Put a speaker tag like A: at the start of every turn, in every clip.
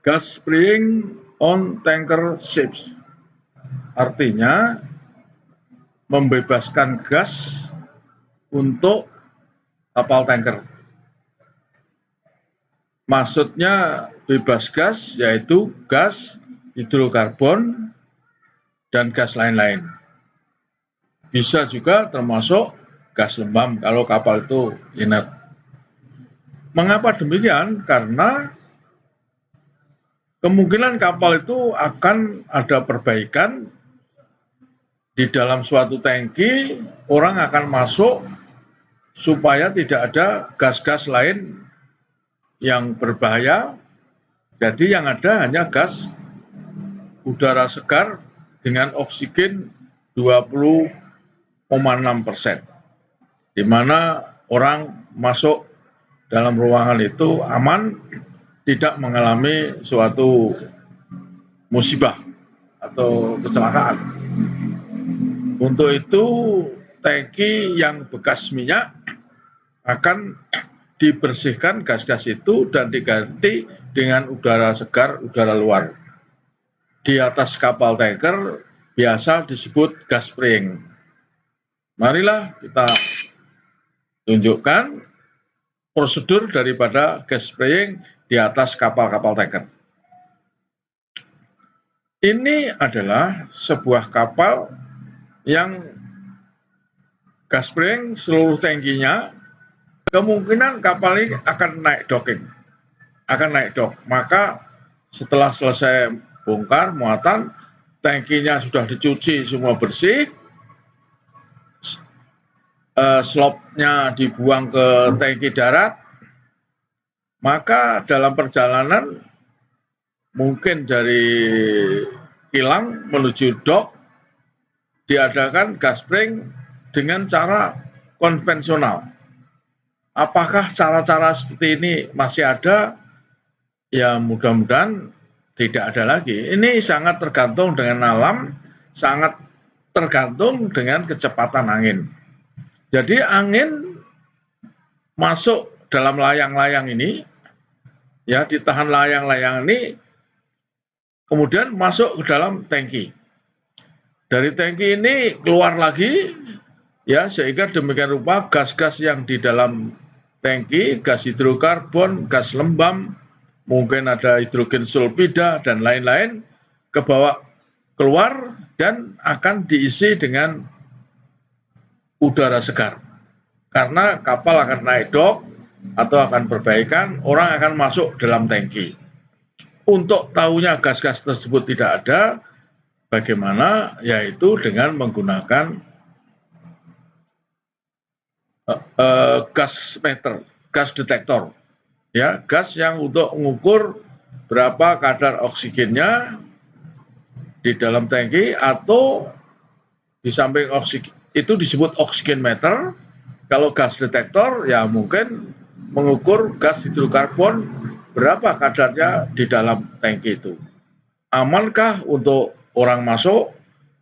A: Gas spraying on tanker ships. Artinya membebaskan gas untuk kapal tanker. Maksudnya bebas gas yaitu gas hidrokarbon dan gas lain-lain. Bisa juga termasuk gas lembab kalau kapal itu inert. Mengapa demikian? Karena kemungkinan kapal itu akan ada perbaikan di dalam suatu tangki, orang akan masuk supaya tidak ada gas-gas lain yang berbahaya. Jadi yang ada hanya gas udara segar dengan oksigen 20,6%, di mana orang masuk dalam ruangan itu aman, tidak mengalami suatu musibah atau kecelakaan. Untuk itu, tangki yang bekas minyak akan dibersihkan gas-gas itu dan diganti dengan udara segar, udara luar. Di atas kapal tanker biasa disebut gas spraying. Marilah kita tunjukkan prosedur daripada gas spraying di atas kapal-kapal tanker. Ini adalah sebuah kapal yang gas spraying seluruh tangkinya, kemungkinan kapal ini akan naik docking, Maka setelah selesai bongkar muatan, tangkinya sudah dicuci semua bersih, slopnya dibuang ke tangki darat, maka dalam perjalanan mungkin dari kilang menuju dok diadakan gas spraying dengan cara konvensional. Apakah cara-cara seperti ini masih ada? Ya mudah-mudahan tidak ada lagi. Ini sangat tergantung dengan alam, sangat tergantung dengan kecepatan angin. Jadi angin masuk dalam layang-layang ini, ya ditahan layang-layang ini, kemudian masuk ke dalam tangki. Dari tangki ini keluar lagi, ya sehingga demikian rupa gas-gas yang di dalam tangki, gas hidrokarbon, gas lembab, mungkin ada hidrogen sulfida dan lain-lain, kebawa keluar dan akan diisi dengan udara segar. Karena kapal akan naik dok atau akan perbaikan, orang akan masuk dalam tangki. Untuk tahunya gas-gas tersebut tidak ada, bagaimana? Yaitu dengan menggunakan gas meter, gas detektor, ya gas yang untuk mengukur berapa kadar oksigennya di dalam tangki, atau di samping oksigen itu disebut oksigen meter. Kalau gas detektor ya mungkin mengukur gas hidrokarbon berapa kadarnya di dalam tangki itu. Amankah untuk orang masuk?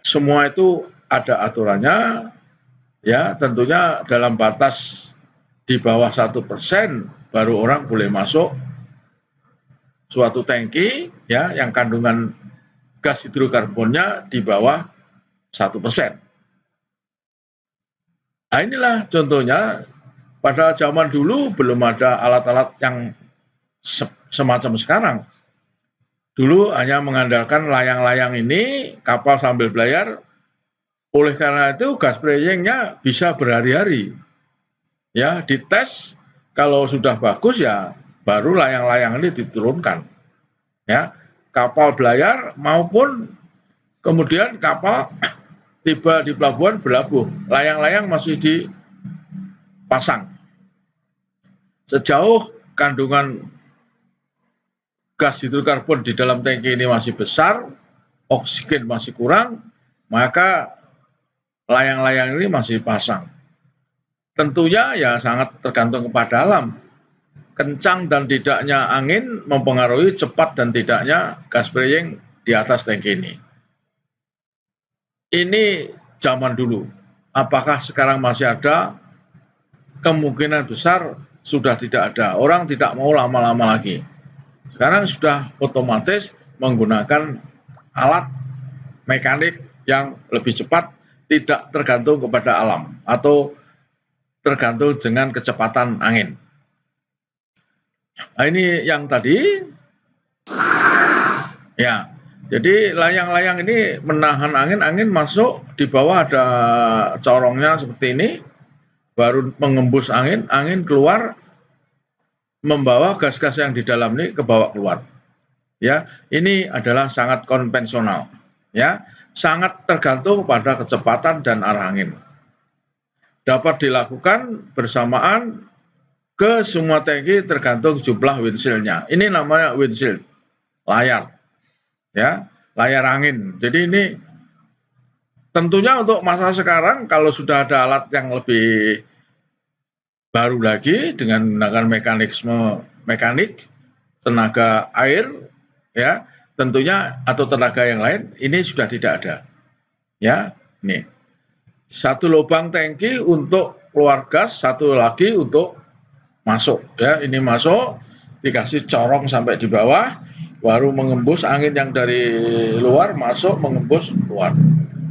A: Semua itu ada aturannya, ya tentunya dalam batas di bawah 1% baru orang boleh masuk suatu tangki, ya yang kandungan gas hidrokarbonnya di bawah 1%. Nah inilah contohnya, pada zaman dulu belum ada alat-alat yang semacam sekarang. Dulu hanya mengandalkan layang-layang ini, kapal sambil belayar. Oleh karena itu gas sprayingnya bisa berhari-hari. Ya, dites, kalau sudah bagus ya baru layang-layang ini diturunkan. Ya, kapal belayar maupun kemudian kapal tiba di pelabuhan berlabuh, layang-layang masih dipasang. Sejauh kandungan gas hidrokarbon di dalam tangki ini masih besar, oksigen masih kurang, maka layang-layang ini masih pasang. Tentunya ya sangat tergantung kepada alam. Kencang dan tidaknya angin mempengaruhi cepat dan tidaknya gas spraying di atas tangki ini. Ini zaman dulu. Apakah sekarang masih ada? Kemungkinan besar sudah tidak ada. Orang tidak mau lama-lama lagi. Sekarang sudah otomatis menggunakan alat mekanik yang lebih cepat, tidak tergantung kepada alam atau tergantung dengan kecepatan angin. Nah, ini yang tadi, ya. Jadi layang-layang ini menahan angin, angin masuk, di bawah ada corongnya seperti ini, baru mengembus angin, angin keluar, membawa gas-gas yang di dalam ini ke bawah keluar. Ya, ini adalah sangat konvensional. Ya, sangat tergantung pada kecepatan dan arah angin. Dapat dilakukan bersamaan ke semua tangki tergantung jumlah windshield-nya. Ini namanya windshield, layar. Ya, layar angin. Jadi ini tentunya untuk masa sekarang kalau sudah ada alat yang lebih baru lagi dengan menggunakan mekanisme mekanik, tenaga air, ya, tentunya atau tenaga yang lain ini sudah tidak ada. Ya, nih. Satu lubang tangki untuk keluar gas, satu lagi untuk masuk. Ya, ini masuk, dikasih corong sampai di bawah, baru mengembus angin yang dari luar masuk, mengembus keluar.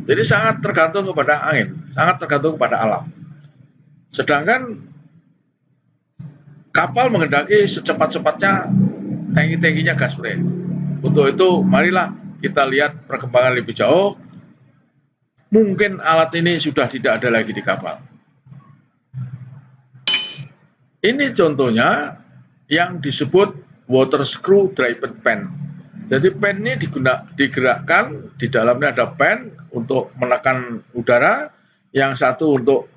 A: Jadi sangat tergantung kepada angin, sangat tergantung kepada alam. Sedangkan kapal menghendaki secepat-cepatnya tangki-tangkinya gas spray. Untuk itu, marilah kita lihat perkembangan lebih jauh. Mungkin alat ini sudah tidak ada lagi di kapal. Ini contohnya yang disebut water screw driven pen. Jadi pen ini digerakkan, di dalamnya ada pen untuk menekan udara, yang satu untuk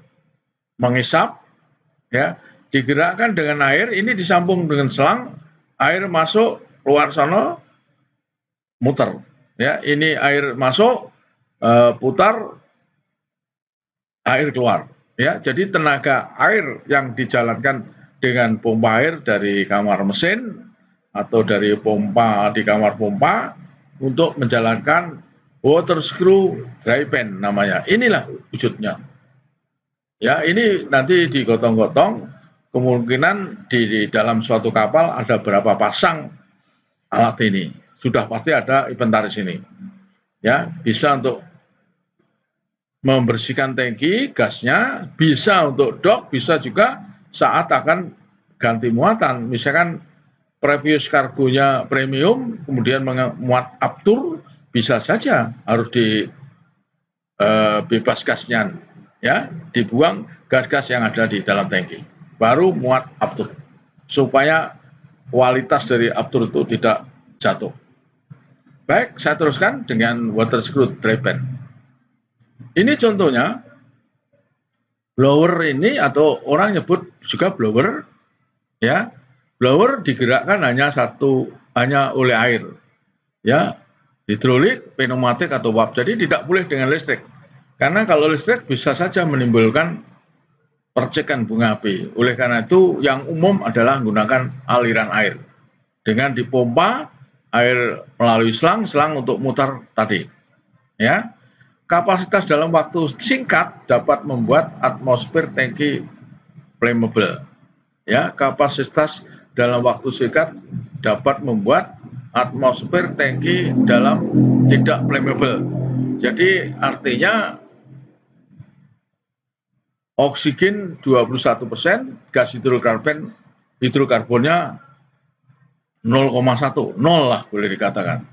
A: mengisap, ya, digerakkan dengan air, ini disambung dengan selang, air masuk, keluar sana, muter. Ya, ini air masuk, putar, air keluar. Ya, jadi tenaga air yang dijalankan dengan pompa air dari kamar mesin atau dari pompa di kamar pompa untuk menjalankan water screw dry pen namanya. Inilah wujudnya. Ya, ini nanti digotong-gotong, kemungkinan di dalam suatu kapal ada berapa pasang alat ini. Sudah pasti ada inventaris ini. Ya, bisa untuk membersihkan tangki gasnya, bisa untuk dock, bisa juga saat akan ganti muatan. Misalkan previous kargonya premium, kemudian memuat uptour, bisa saja harus bebas gasnya, ya, dibuang gas-gas yang ada di dalam tangki, baru muat uptour, supaya kualitas dari uptour itu tidak jatuh. Baik, saya teruskan dengan water screw dry pen. Ini contohnya blower ini, atau orang nyebut juga blower, ya. Blower digerakkan hanya oleh air, ya, hidrolik, pneumatik atau uap. Jadi tidak boleh dengan listrik, karena kalau listrik bisa saja menimbulkan percikan bunga api. Oleh karena itu yang umum adalah menggunakan aliran air dengan dipompa air melalui selang untuk mutar tadi. Ya, kapasitas dalam waktu singkat dapat membuat atmosfer tangki flammable. Ya, kapasitas dalam waktu singkat dapat membuat atmosfer tangki dalam tidak flammable. Jadi artinya oksigen 21%, gas hidrokarbonnya 0,1, 0 lah boleh dikatakan.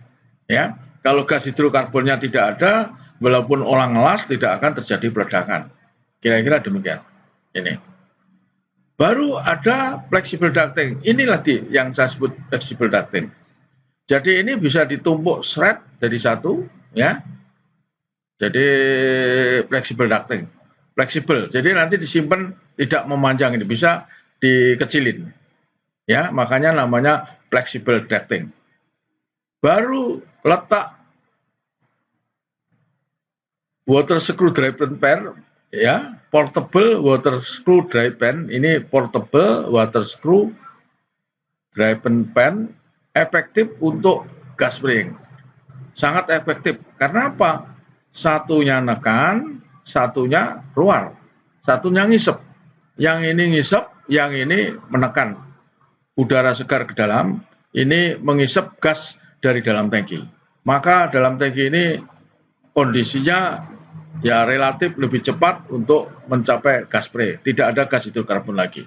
A: Ya, kalau gas hidrokarbonnya tidak ada, walaupun orang ngelas tidak akan terjadi peledakan. Kira-kira demikian. Ini. Baru ada flexible ducting. Inilah yang saya sebut flexible ducting. Jadi ini bisa ditumpuk shred jadi satu, ya. Jadi flexible ducting. Fleksibel. Jadi nanti disimpan tidak memanjang, ini bisa dikecilin. Ya, makanya namanya flexible ducting. Baru letak water screw dry pen, ya, portable water screw dry pen. Ini portable water screw dry pen efektif untuk gas spring. Sangat efektif. Karena apa? Satunya nekan, satunya keluar. Satunya ngisep. Yang ini ngisep, yang ini menekan udara segar ke dalam. ini menghisap gas dari dalam tangki. Maka dalam tangki ini kondisinya ya relatif lebih cepat untuk mencapai gas spray. Tidak ada gas hidrokarbon lagi.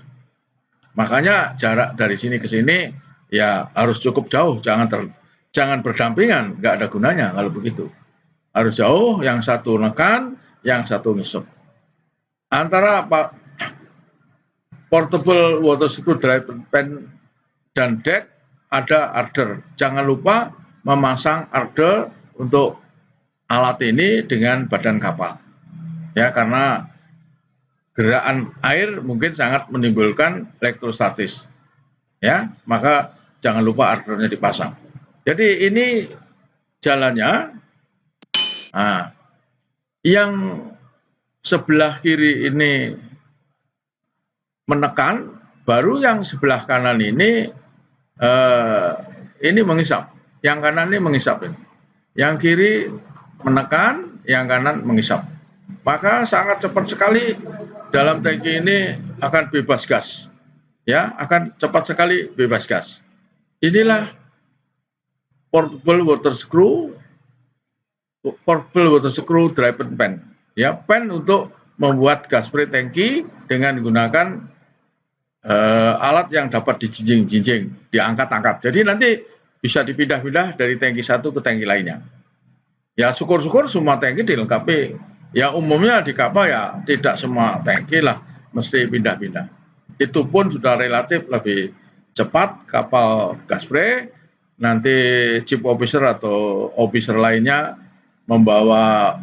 A: Makanya jarak dari sini ke sini ya harus cukup jauh, jangan berdampingan, nggak ada gunanya kalau begitu. Harus jauh, yang satu nekan, yang satu ngisep. Antara portable water screwdriver pen dan deck ada arder. Jangan lupa memasang arder untuk alat ini dengan badan kapal. Ya, karena gerakan air mungkin sangat menimbulkan elektrostatis. Ya, maka jangan lupa ardernya dipasang. Jadi ini jalannya. Nah, yang sebelah kiri ini menekan, baru yang sebelah kanan ini menghisap. Yang kanan ini menghisap. Yang kiri menekan, yang kanan menghisap. Maka sangat cepat sekali dalam tangki ini akan bebas gas. Ya, akan cepat sekali bebas gas. Inilah portable water screwdriver pen. Ya, pen untuk membuat gas spray tangki dengan menggunakan alat yang dapat dijinjing, diangkat-angkat. Jadi nanti bisa dipindah-pindah dari tangki satu ke tangki lainnya. Ya, syukur-syukur semua tangki dilengkapi. Ya, umumnya di kapal ya tidak semua tangki lah mesti pindah-pindah. Itu pun sudah relatif lebih cepat kapal gas spray. Nanti chief officer atau officer lainnya membawa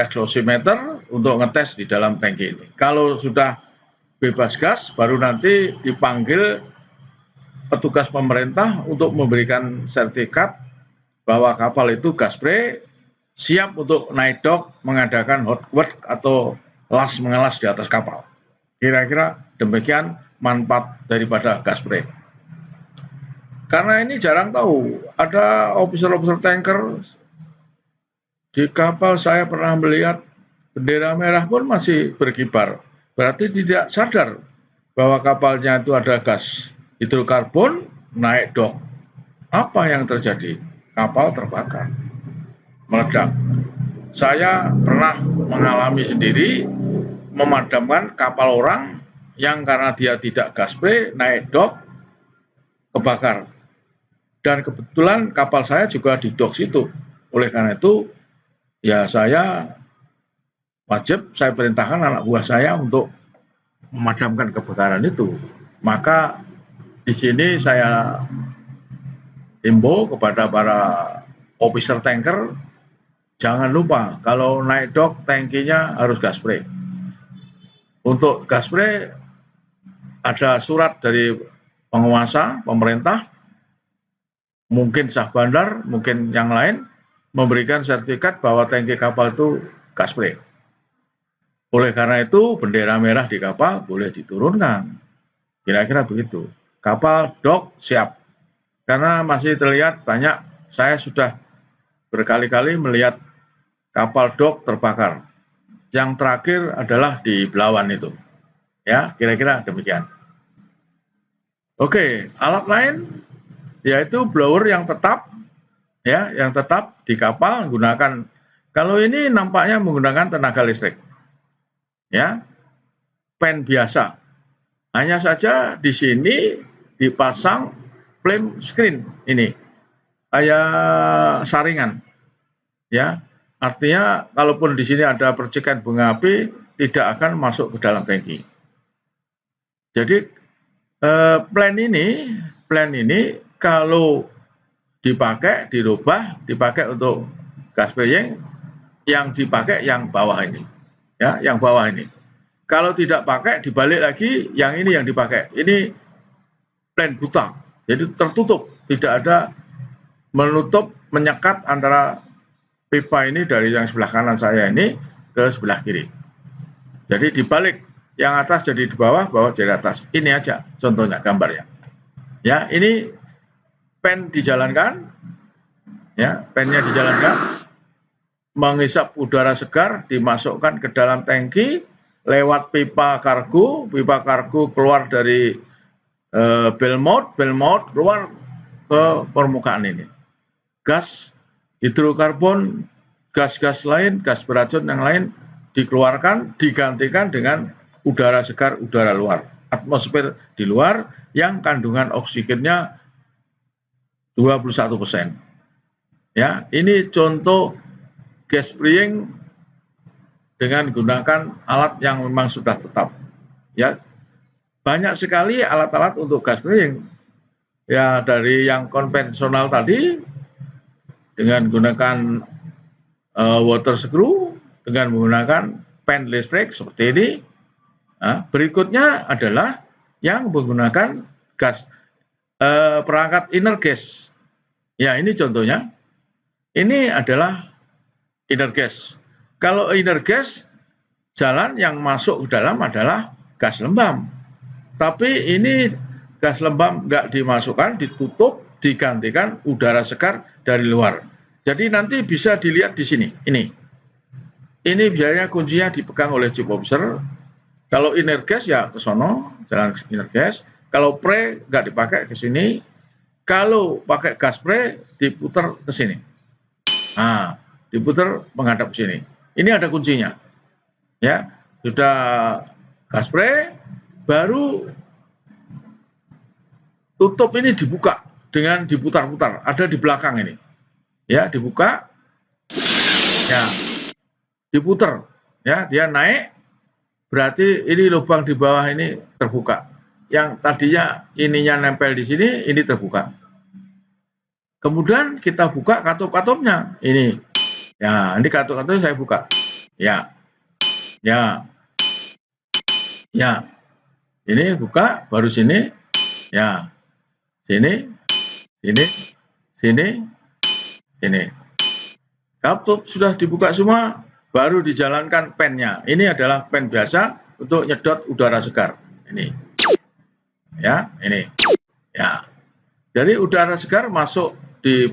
A: exhaustimeter untuk ngetes di dalam tangki ini. Kalau sudah bebas gas, baru nanti dipanggil petugas pemerintah untuk memberikan sertifikat bahwa kapal itu gas spray siap untuk naik dock mengadakan hot work atau las mengelas di atas kapal. Kira-kira demikian manfaat daripada gas spray. Karena ini jarang tahu, ada officer-officer tanker di kapal saya pernah melihat bendera merah pun masih berkibar. Berarti tidak sadar bahwa kapalnya itu ada gas hidrokarbon, naik dock. Apa yang terjadi? Kapal terbakar, meledak. Saya pernah mengalami sendiri memadamkan kapal orang yang karena dia tidak gas spray, naik dock, kebakar. Dan kebetulan kapal saya juga di dock situ. Oleh karena itu, ya saya perintahkan anak buah saya untuk memadamkan kebakaran itu. Maka di sini saya himbau kepada para officer tanker, jangan lupa kalau naik dock tangkinya harus gas spray. Untuk gas spray ada surat dari penguasa pemerintah, mungkin Syah Bandar, mungkin yang lain, memberikan sertifikat bahwa tangki kapal itu gas spray. Oleh karena itu, bendera merah di kapal boleh diturunkan. Kira-kira begitu. Kapal dock siap. Karena masih terlihat banyak, saya sudah berkali-kali melihat kapal dock terbakar. Yang terakhir adalah di Belawan itu. Ya, kira-kira demikian. Oke, alat lain yaitu blower yang tetap, ya, yang tetap di kapal menggunakan. Kalau ini nampaknya menggunakan tenaga listrik, ya, pen biasa. Hanya saja di sini dipasang flame screen ini, kayak saringan, ya. Artinya kalaupun di sini ada percikan bunga api tidak akan masuk ke dalam tangki. Jadi plan ini kalau dipakai, dirubah, dipakai untuk gas spraying, yang dipakai yang bawah ini, ya, yang bawah ini. Kalau tidak pakai, dibalik lagi, yang ini yang dipakai. Ini plan buta, jadi tertutup, tidak ada menutup, menyekat antara pipa ini dari yang sebelah kanan saya ini ke sebelah kiri. Jadi dibalik, yang atas jadi di bawah, bawah jadi atas. Ini aja contohnya gambarnya. Ya, ini pen dijalankan, ya, pennya dijalankan, menghisap udara segar, dimasukkan ke dalam tangki lewat pipa kargo keluar dari bell mouth keluar ke permukaan ini. Gas hidrokarbon, gas-gas lain, gas beracun yang lain dikeluarkan, digantikan dengan udara segar, udara luar, atmosfer di luar yang kandungan oksigennya 21%. Ya, ini contoh gas spraying dengan gunakan alat yang memang sudah tetap. Ya, banyak sekali alat-alat untuk gas spraying. Ya, dari yang konvensional tadi dengan menggunakan water screw, dengan menggunakan pen listrik seperti ini. Nah, berikutnya adalah yang menggunakan gas perangkat inner gas. Ya, ini contohnya. Ini adalah inner gas. Kalau inner gas, jalan yang masuk ke dalam adalah gas lembab. Tapi ini gas lembab nggak dimasukkan, ditutup, digantikan udara segar dari luar. Jadi nanti bisa dilihat di sini. Ini biasanya kuncinya dipegang oleh chief officer. Kalau inner gas ya ke sono, jalan inner gas. Kalau spray nggak dipakai ke sini. Kalau pakai gas spray diputar ke sini. Nah, diputar menghadap ke sini. Ini ada kuncinya. Ya, sudah gas spray, baru tutup ini dibuka dengan diputar-putar. Ada di belakang ini. Ya, dibuka. Ya, diputar. Ya, dia naik. Berarti ini lubang di bawah ini terbuka. Yang tadinya ininya nempel di sini, ini terbuka. Kemudian kita buka katup-katupnya. Ini. Ya, ini katup-katupnya saya buka. Ya. Ya. Ya. Ini buka, baru sini. Ya. Sini. Sini. Sini. Sini. Katup sudah dibuka semua, baru dijalankan pennya. Ini adalah pen biasa untuk nyedot udara segar. Ini. Ya, ini. Ya. Jadi udara segar masuk di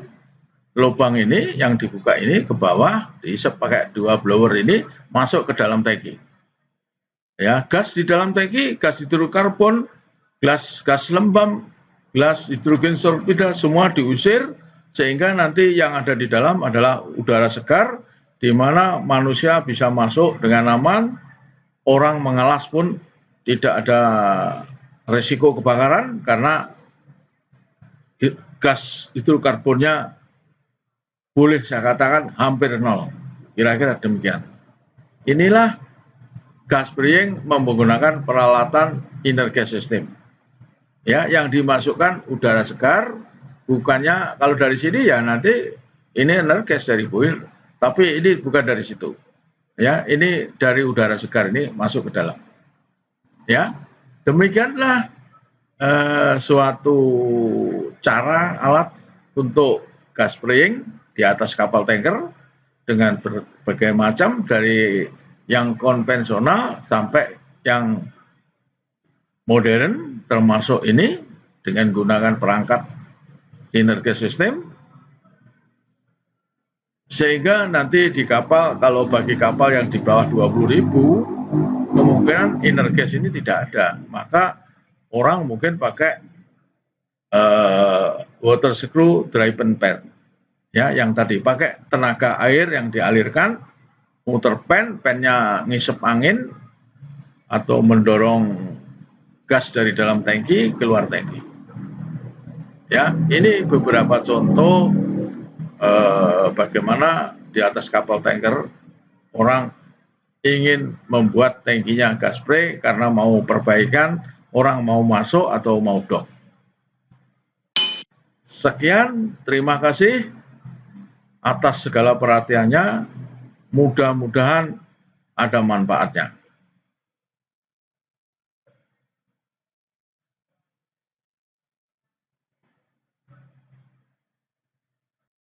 A: lubang ini yang dibuka ini ke bawah, diisep pakai 2 blower ini, masuk ke dalam tangki. Ya, gas di dalam tangki, gas hidrokarbon, gas lembab, gas hidrogen sulfida semua diusir sehingga nanti yang ada di dalam adalah udara segar di mana manusia bisa masuk dengan aman, orang mengalas pun tidak ada resiko kebakaran karena gas hidrokarbonnya boleh saya katakan hampir nol. Kira-kira demikian. Inilah gas spraying menggunakan peralatan inner gas system. Ya, yang dimasukkan udara segar, bukannya kalau dari sini ya nanti ini inner gas dari boiler, tapi ini bukan dari situ. Ya, ini dari udara segar ini masuk ke dalam. Ya, demikianlah suatu cara alat untuk gas spraying di atas kapal tanker dengan berbagai macam dari yang konvensional sampai yang modern termasuk ini dengan menggunakan perangkat inner gas system sehingga nanti di kapal kalau bagi kapal yang di bawah 20.000 kemungkinan inner gas ini tidak ada, maka orang mungkin pakai water screw dry pen, ya, yang tadi pakai tenaga air yang dialirkan, muter pennya ngisep angin atau mendorong gas dari dalam tangki keluar tangki. Ya, ini beberapa contoh bagaimana di atas kapal tanker orang ingin membuat tangkinya gas spray karena mau perbaikan, orang mau masuk atau mau dock. Sekian, terima kasih atas segala perhatiannya. Mudah-mudahan ada manfaatnya.